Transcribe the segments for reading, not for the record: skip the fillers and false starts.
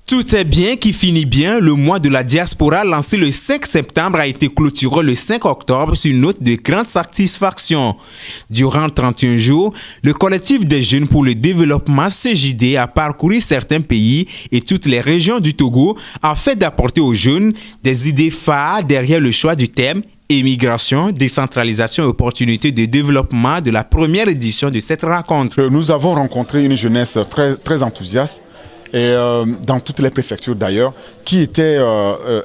Tout est bien qui finit bien. Le mois de la diaspora lancé le 5 septembre a été clôturé le 5 octobre sur une note de grande satisfaction. Durant 31 jours, le collectif des jeunes pour le développement CJD a parcouru certains pays et toutes les régions du Togo afin d'apporter aux jeunes des idées phares derrière le choix du thème Immigration, décentralisation et opportunités de développement de la première édition de cette rencontre. Nous avons rencontré une jeunesse très enthousiaste et dans toutes les préfectures d'ailleurs, qui était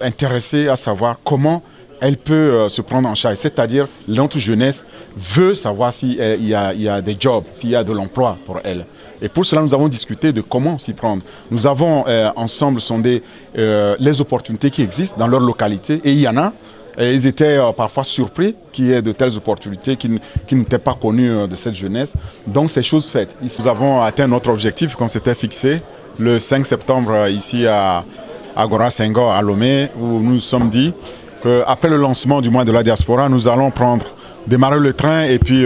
intéressée à savoir comment elle peut se prendre en charge. C'est-à-dire, notre jeunesse veut savoir s'il y a des jobs, s'il y a de l'emploi pour elle. Et pour cela, nous avons discuté de comment s'y prendre. Nous avons ensemble sondé les opportunités qui existent dans leur localité, et il y en a. Et ils étaient parfois surpris qu'il y ait de telles opportunités qui n'étaient pas connues de cette jeunesse. Donc, c'est chose faite. Nous avons atteint notre objectif qu'on s'était fixé le 5 septembre ici à Agora Senghor, à Lomé, où nous nous sommes dit qu'après le lancement du mois de la diaspora, nous allons démarrer le train et puis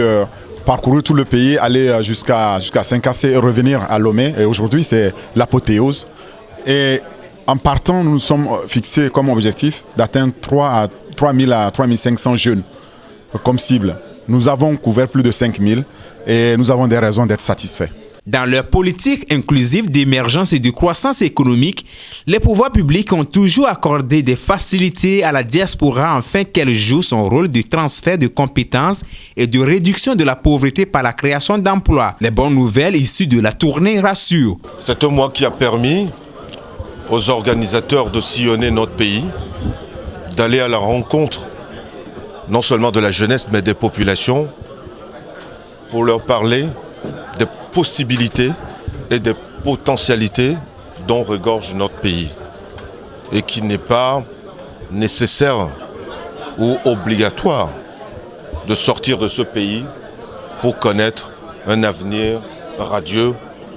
parcourir tout le pays, aller jusqu'à Saint-Cassé et revenir à Lomé. Et aujourd'hui, c'est l'apothéose. Et en partant, nous nous sommes fixés comme objectif d'atteindre 3000 à 3500 jeunes comme cible. Nous avons couvert plus de 5000 et nous avons des raisons d'être satisfaits. Dans leur politique inclusive d'émergence et de croissance économique, les pouvoirs publics ont toujours accordé des facilités à la diaspora afin qu'elle joue son rôle de transfert de compétences et de réduction de la pauvreté par la création d'emplois. Les bonnes nouvelles issues de la tournée rassurent. C'est un mois qui a permis aux organisateurs de sillonner notre pays, d'aller à la rencontre non seulement de la jeunesse mais des populations pour leur parler des possibilités et des potentialités dont regorge notre pays et qui n'est pas nécessaire ou obligatoire de sortir de ce pays pour connaître un avenir radieux,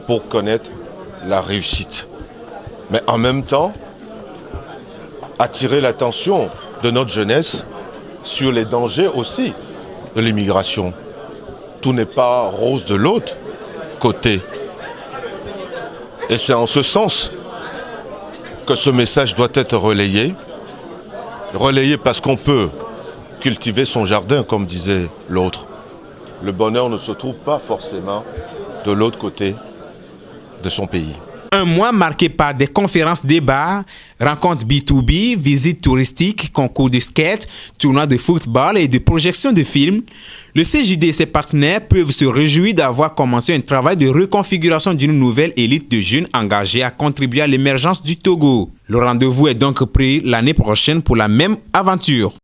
pour connaître la réussite. Mais en même temps, attirer l'attention de notre jeunesse sur les dangers aussi de l'immigration. Tout n'est pas rose de l'autre côté. Et c'est en ce sens que ce message doit être relayé. Relayé parce qu'on peut cultiver son jardin, comme disait l'autre. Le bonheur ne se trouve pas forcément de l'autre côté de son pays. Un mois marqué par des conférences débats, rencontres B2B, visites touristiques, concours de skate, tournois de football et de projections de films, le CJD et ses partenaires peuvent se réjouir d'avoir commencé un travail de reconfiguration d'une nouvelle élite de jeunes engagés à contribuer à l'émergence du Togo. Le rendez-vous est donc pris l'année prochaine pour la même aventure.